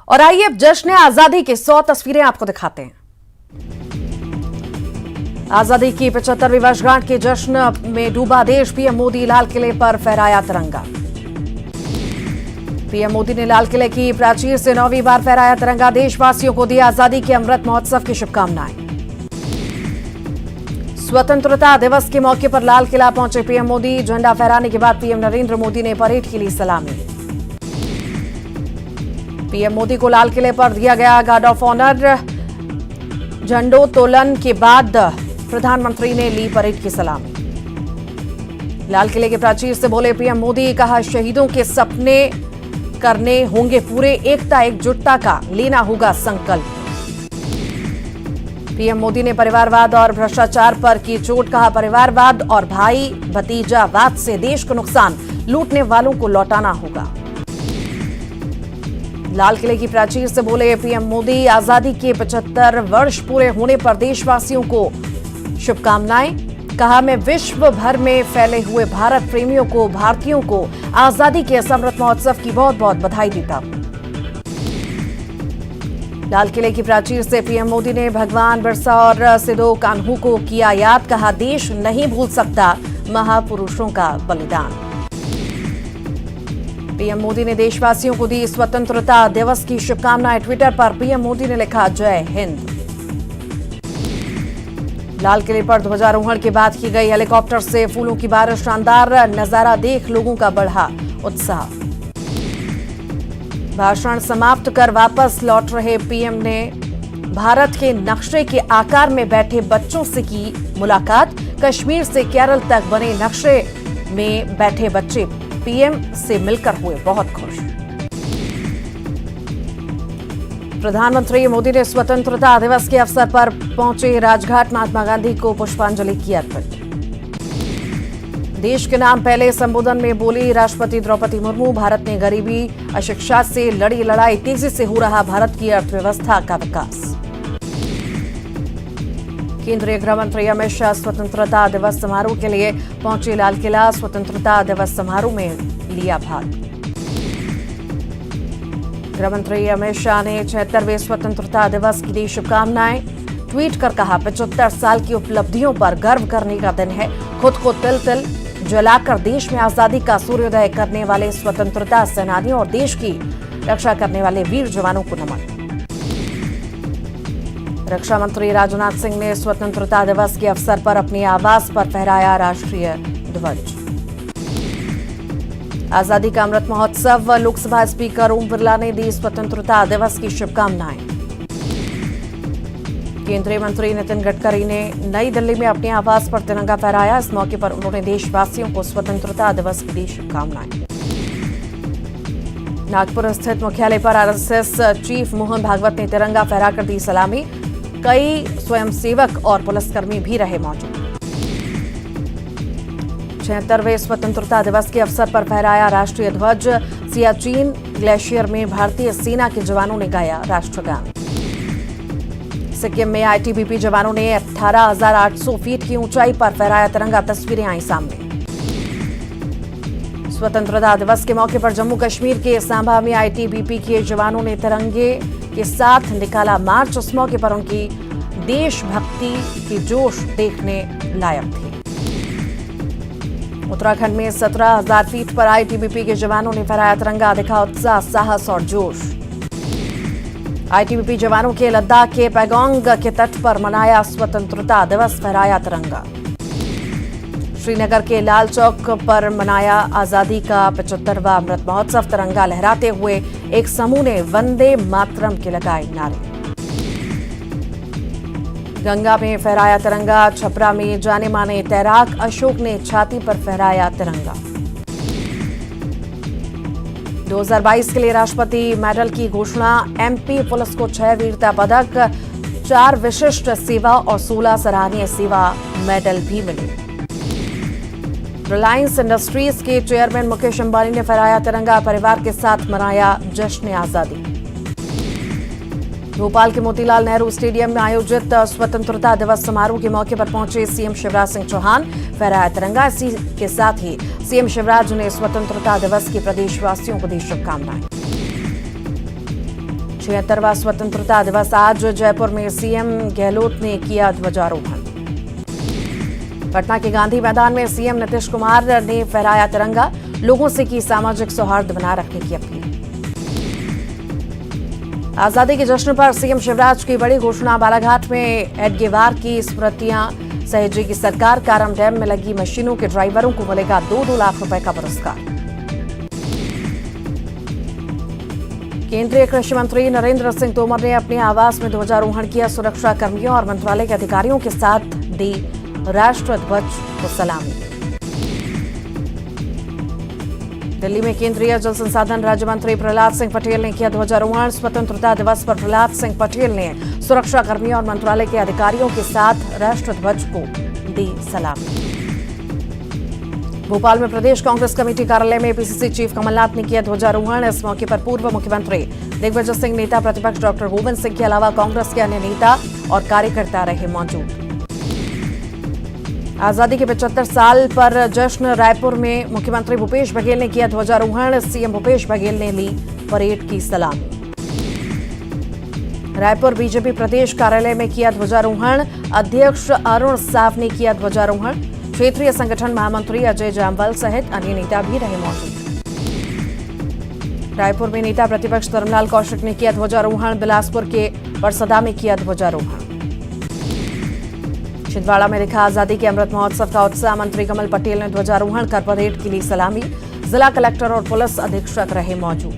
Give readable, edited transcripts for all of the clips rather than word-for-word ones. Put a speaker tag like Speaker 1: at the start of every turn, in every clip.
Speaker 1: और आइए अब जश्न आजादी की 100 तस्वीरें आपको दिखाते हैं। आजादी की 75वीं वर्षगांठ के जश्न में डूबा देश। पीएम मोदी लाल किले पर फहराया तिरंगा। पीएम मोदी ने लाल किले की प्राचीर से 9वीं बार फहराया तिरंगा। देशवासियों को दी आजादी के अमृत महोत्सव की शुभकामनाएं। स्वतंत्रता दिवस के मौके पर लाल किला पहुंचे पीएम मोदी। झंडा फहराने के बाद पीएम नरेंद्र मोदी ने परेड के लिए सलामी। पीएम मोदी को लाल किले पर दिया गया गार्ड ऑफ ऑनर। झंडोत्तोलन के बाद प्रधानमंत्री ने ली परेड की सलामी। लाल किले के प्राचीर से बोले पीएम मोदी। कहा शहीदों के सपने करने होंगे पूरे। एकता एकजुटता का लेना होगा संकल्प। पीएम मोदी ने परिवारवाद और भ्रष्टाचार पर की चोट। कहा परिवारवाद और भाई भतीजावाद से देश को नुकसान, लूटने वालों को लौटाना होगा। लाल किले की प्राचीर से बोले पीएम मोदी। आजादी के 75 वर्ष पूरे होने पर देशवासियों को शुभकामनाएं। कहा मैं विश्व भर में फैले हुए भारत प्रेमियों को, भारतीयों को आजादी के अमृत महोत्सव की बहुत बहुत बधाई देता हूं। लाल किले की प्राचीर से पीएम मोदी ने भगवान बिरसा और सिदो कान्हू को किया याद। कहा देश नहीं भूल सकता महापुरुषों का बलिदान। पीएम मोदी ने देशवासियों को दी स्वतंत्रता दिवस की शुभकामनाएं। ट्विटर पर पीएम मोदी ने लिखा जय हिंद। लाल किले पर ध्वजारोहण के बाद की गई हेलीकॉप्टर से फूलों की बारिश। शानदार नजारा देख लोगों का बढ़ा उत्साह। भाषण समाप्त कर वापस लौट रहे पीएम ने भारत के नक्शे के आकार में बैठे बच्चों से की मुलाकात। कश्मीर से केरल तक बने नक्शे में बैठे बच्चे पीएम से मिलकर हुए बहुत खुश। प्रधानमंत्री मोदी ने स्वतंत्रता दिवस के अवसर पर पहुंचे राजघाट। महात्मा गांधी को पुष्पांजलि की अर्पित। देश के नाम पहले संबोधन में बोली राष्ट्रपति द्रौपदी मुर्मू। भारत ने गरीबी अशिक्षा से लड़ी लड़ाई। तेजी से हो रहा भारत की अर्थव्यवस्था का विकास। केंद्रीय गृह मंत्री अमित शाह स्वतंत्रता दिवस समारोह के लिए पहुंचे लाल किला। स्वतंत्रता दिवस समारोह में लिया भाग। गृह मंत्री अमित शाह ने 76वें स्वतंत्रता दिवस की दी शुभकामनाएं। ट्वीट कर कहा 75 साल की उपलब्धियों पर गर्व करने का दिन है। खुद को तिल तिल जलाकर देश में आजादी का सूर्योदय करने वाले स्वतंत्रता सेनानियों और देश की रक्षा करने वाले वीर जवानों को नमन। रक्षा मंत्री राजनाथ सिंह ने स्वतंत्रता दिवस के अवसर पर अपने आवास पर फहराया राष्ट्रीय ध्वज। आजादी का अमृत महोत्सव। लोकसभा स्पीकर ओम बिरला ने दी स्वतंत्रता दिवस की शुभकामनाएं। केंद्रीय मंत्री नितिन गडकरी ने नई दिल्ली में अपने आवास पर तिरंगा फहराया। इस मौके पर उन्होंने देशवासियों को स्वतंत्रता दिवस की दी शुभकामनाएं। नागपुर स्थित मुख्यालय पर आरएसएस चीफ मोहन भागवत ने तिरंगा फहराकर दी सलामी। कई स्वयंसेवक और पुलिसकर्मी भी रहे मौजूद। 76वें स्वतंत्रता दिवस के अवसर पर फहराया राष्ट्रीय ध्वज। सियाचिन ग्लेशियर में भारतीय सेना के जवानों ने गाया राष्ट्रगान। सिक्किम में आईटीबीपी जवानों ने 18,800 फीट की ऊंचाई पर फहराया तिरंगा। तस्वीरें आई सामने। स्वतंत्रता दिवस के मौके पर जम्मू कश्मीर के सांबा में आईटीबीपी के जवानों ने तिरंगे के साथ निकाला मार्च। उस मौके पर उनकी देशभक्ति की जोश देखने लायक थी। उत्तराखंड में 17,000 फीट पर आईटीबीपी के जवानों ने फहराया तिरंगा। दिखा उत्साह, साहस और जोश। आईटीबीपी जवानों के लद्दाख के पैगोंग के तट पर मनाया स्वतंत्रता दिवस। फहराया तिरंगा। श्रीनगर के लाल चौक पर मनाया आजादी का 75वां अमृत महोत्सव। तिरंगा लहराते हुए एक समूह ने वंदे मातरम के लगाए नारे। गंगा में फहराया तिरंगा। छपरा में जाने माने तैराक अशोक ने छाती पर फहराया तिरंगा। 2022 के लिए राष्ट्रपति मेडल की घोषणा। एमपी पुलिस को 6 वीरता पदक, 4 विशिष्ट सेवा और 16 सराहनीय सेवा मेडल भी मिले। रिलायंस इंडस्ट्रीज के चेयरमैन मुकेश अंबानी ने फहराया तिरंगा। परिवार के साथ मनाया जश्न आजादी। भोपाल के मोतीलाल नेहरू स्टेडियम में आयोजित स्वतंत्रता दिवस समारोह के मौके पर पहुंचे सीएम शिवराज सिंह चौहान। फहराया तिरंगा। इसी के साथ ही सीएम शिवराज ने स्वतंत्रता दिवस की प्रदेशवासियों को दी शुभकामनाएं। 76वां स्वतंत्रता दिवस आज जयपुर में सीएम गहलोत ने किया ध्वजारोहण। पटना के गांधी मैदान में सीएम नीतीश कुमार ने फहराया तिरंगा, लोगों से की सामाजिक सौहार्द बनाए रखने की अपील। आजादी के जश्न पर सीएम शिवराज की बड़ी घोषणा, बालाघाट में एडगेवार की स्मृतियां सहेजेगी सरकार, कारम डैम में लगी मशीनों के ड्राइवरों को मिलेगा 2-2 लाख रुपए का पुरस्कार। केंद्रीय कृषि मंत्री नरेंद्र सिंह तोमर ने अपने आवास में ध्वजारोहण किया, सुरक्षा कर्मियों और मंत्रालय के अधिकारियों के साथ दी राष्ट्र ध्वज को सलामी। दिल्ली में केंद्रीय जल संसाधन राज्य मंत्री प्रहलाद सिंह पटेल ने किया ध्वजारोहण। स्वतंत्रता दिवस पर प्रहलाद सिंह पटेल ने सुरक्षा कर्मियों और मंत्रालय के अधिकारियों के साथ राष्ट्र ध्वज को दी सलामी। भोपाल में प्रदेश कांग्रेस कमेटी कार्यालय में पीसीसी चीफ कमलनाथ ने किया ध्वजारोहण। इस मौके पर पूर्व मुख्यमंत्री दिग्विजय सिंह, नेता प्रतिपक्ष डॉक्टर गोविंद सिंह के अलावा कांग्रेस के अन्य नेता और कार्यकर्ता रहे मौजूद। आजादी के 75 साल पर जश्न, रायपुर में मुख्यमंत्री भूपेश बघेल ने किया ध्वजारोहण। सीएम भूपेश बघेल ने ली परेड की सलामी। रायपुर बीजेपी प्रदेश कार्यालय में किया ध्वजारोहण। अध्यक्ष अरुण साव ने किया ध्वजारोहण। क्षेत्रीय संगठन महामंत्री अजय जामवाल सहित अन्य नेता भी रहे मौजूद। रायपुर में नेता प्रतिपक्ष धर्मलाल कौशिक ने किया ध्वजारोहण। बिलासपुर के परसदा में किया ध्वजारोहण। छिंदवाड़ा में दिखा आजादी के अमृत महोत्सव का उत्साह, मंत्री कमल पटेल ने ध्वजारोहण कर परेड के लिए सलामी। जिला कलेक्टर और पुलिस अधीक्षक रहे मौजूद।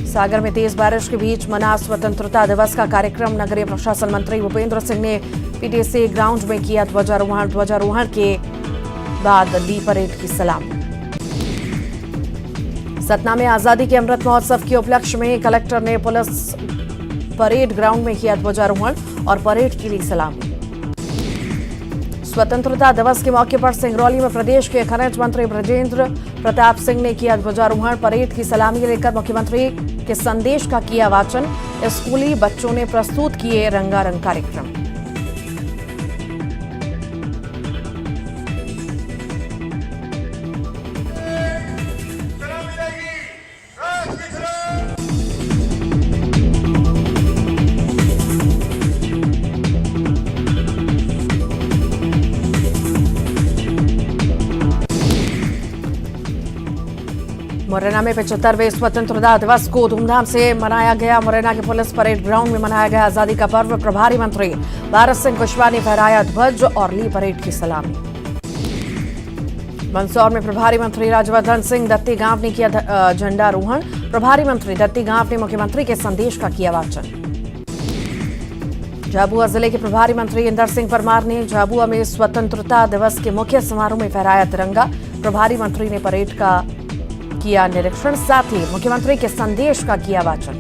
Speaker 1: सागर में तेज बारिश के बीच मना स्वतंत्रता दिवस का कार्यक्रम। नगरीय प्रशासन मंत्री भूपेंद्र सिंह ने पीटीसी ग्राउंड में किया ध्वजारोहण। ध्वजारोहण के बाद ली परेड की सलामी। सतना में आजादी के अमृत महोत्सव के उपलक्ष्य में कलेक्टर ने पुलिस परेड ग्राउंड में किया ध्वजारोहण और परेड के लिए सलामी। स्वतंत्रता दिवस के मौके पर सिंगरौली में प्रदेश के खनिज मंत्री ब्रजेंद्र प्रताप सिंह ने किया ध्वजारोहण। परेड की सलामी लेकर मुख्यमंत्री के संदेश का किया वाचन। स्कूली बच्चों ने प्रस्तुत किए रंगारंग कार्यक्रम। मुरैना में 75वें स्वतंत्रता दिवस को धूमधाम से मनाया गया। मुरैना के पुलिस परेड ग्राउंड में मनाया गया आजादी का पर्व। प्रभारी मंत्री भारत सिंह कुशवाहा ने फहराया ध्वज और ली परेड की सलामी। मंदसौर में प्रभारी मंत्री राज्यवर्धन सिंह दत्तीगांव ने किया झंडारोहण। प्रभारी मंत्री दत्तीगांव ने मुख्यमंत्री के संदेश का किया वाचन। झाबुआ जिले के प्रभारी मंत्री इंदर सिंह परमार ने झाबुआ में स्वतंत्रता दिवस के मुख्य समारोह में फहराया तिरंगा। प्रभारी मंत्री ने परेड का किया निरीक्षण, साथ ही मुख्यमंत्री के संदेश का किया वाचन।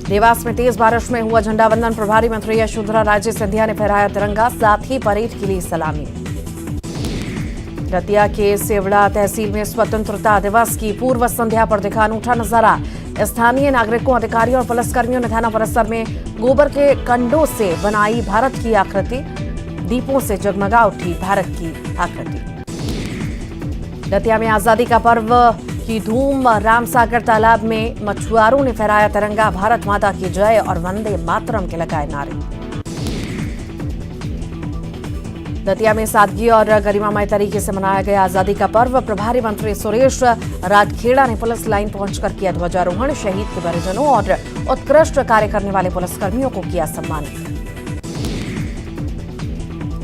Speaker 1: देवास में तेज बारिश में हुआ झंडावंदन। प्रभारी मंत्री यशोधरा राजे सिंधिया ने फहराया तिरंगा, साथ ही परेड के लिए सलामी। दतिया के सेवड़ा तहसील में स्वतंत्रता दिवस की पूर्व संध्या पर दिखा अनूठा नजारा। स्थानीय नागरिकों, अधिकारियों और पुलिसकर्मियों ने थाना परिसर में गोबर के कंडों से बनाई भारत की आकृति। दीपों से जगमगा उठी भारत की आकृति। दतिया में आजादी का पर्व की धूम। रामसागर तालाब में मछुआरों ने फहराया तिरंगा। भारत माता की जय और वंदे मातरम के लगाए नारे। दतिया में सादगी और गरिमामय तरीके से मनाया गया आजादी का पर्व। प्रभारी मंत्री सुरेश राजखेड़ा ने पुलिस लाइन पहुंचकर किया ध्वजारोहण। शहीद के परिजनों और उत्कृष्ट कार्य करने वाले पुलिसकर्मियों को किया सम्मानित।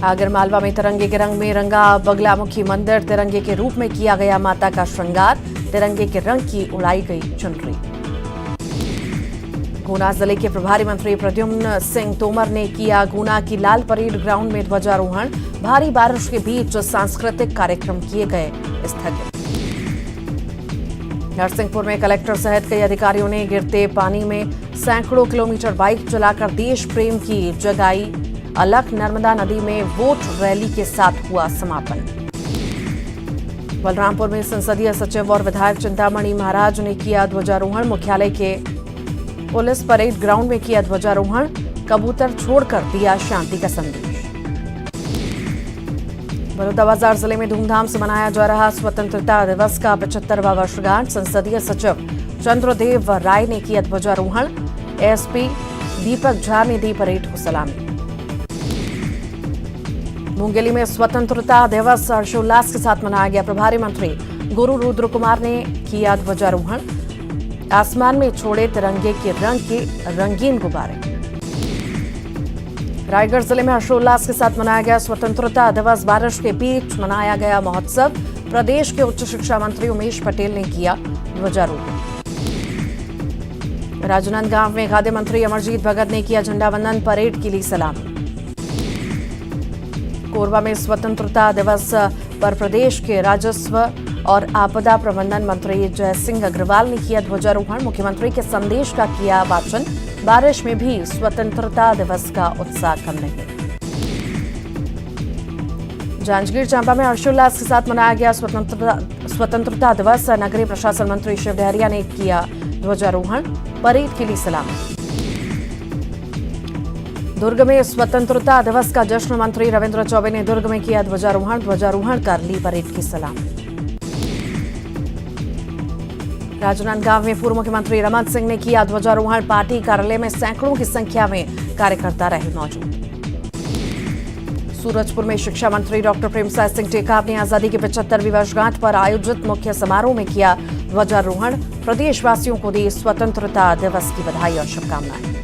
Speaker 1: आगरमालवा में तिरंगे के रंग में रंगा बगलामुखी मंदिर। तिरंगे के रूप में किया गया माता का श्रृंगार। तिरंगे के रंग की उड़ाई गई चुनरी। गुना जिले के प्रभारी मंत्री प्रद्युम्न सिंह तोमर ने किया गुना की लाल परेड ग्राउंड में ध्वजारोहण। भारी बारिश के बीच सांस्कृतिक कार्यक्रम किए गए स्थगित। नरसिंहपुर में कलेक्टर सहित कई अधिकारियों ने गिरते पानी में सैकड़ों किलोमीटर बाइक चलाकर देश प्रेम की जगाई अलख। नर्मदा नदी में वोट रैली के साथ हुआ समापन। बलरामपुर में संसदीय सचिव और विधायक चिंतामणि महाराज ने किया ध्वजारोहण। मुख्यालय के पुलिस परेड ग्राउंड में किया ध्वजारोहण। कबूतर छोड़कर दिया शांति का संदेश। बलौदाबाजार जिले में धूमधाम से मनाया जा रहा स्वतंत्रता दिवस का 75वां वर्षगांठ। संसदीय सचिव चंद्रदेव राय ने किया ध्वजारोहण। एसपी दीपक झा ने दी परेड को सलामी। मुंगेली में स्वतंत्रता दिवस हर्षोल्लास के साथ मनाया गया। प्रभारी मंत्री गुरु रुद्र कुमार ने किया ध्वजारोहण। आसमान में छोड़े तिरंगे के रंग के रंगीन गुब्बारे। रायगढ़ जिले में हर्षोल्लास के साथ मनाया गया स्वतंत्रता दिवस। बारिश के बीच मनाया गया महोत्सव। प्रदेश के उच्च शिक्षा मंत्री उमेश पटेल ने किया ध्वजारोहण। राजनांदगांव में खाद्य मंत्री अमरजीत भगत ने किया झंडावंदन। परेड की ली सलामी। कोरबा में स्वतंत्रता दिवस पर प्रदेश के राजस्व और आपदा प्रबंधन मंत्री जय सिंह अग्रवाल ने किया ध्वजारोहण। मुख्यमंत्री के संदेश का किया वाचन। बारिश में भी स्वतंत्रता दिवस का उत्साह कम नहीं। जांजगीर चांपा में हर्षोल्लास के साथ मनाया गया स्वतंत्रता दिवस। नगरीय प्रशासन मंत्री शिव डहरिया ने किया ध्वजारोहण। परेड के लिए सलामी। दुर्ग में स्वतंत्रता दिवस का जश्न। मंत्री रविंद्र चौबे ने दुर्ग में किया ध्वजारोहण कर ली परेड की सलामी। राजनांदगांव में पूर्व मुख्यमंत्री रमन सिंह ने किया ध्वजारोहण। पार्टी कार्यालय में सैकड़ों की संख्या में कार्यकर्ता रहे मौजूद। सूरजपुर में शिक्षा मंत्री डॉक्टर प्रेमसाय सिंह टेकाम ने आजादी की 75वीं वर्षगांठ पर आयोजित मुख्य समारोह में किया ध्वजारोहण। प्रदेशवासियों को दी स्वतंत्रता दिवस की बधाई और शुभकामनाएं।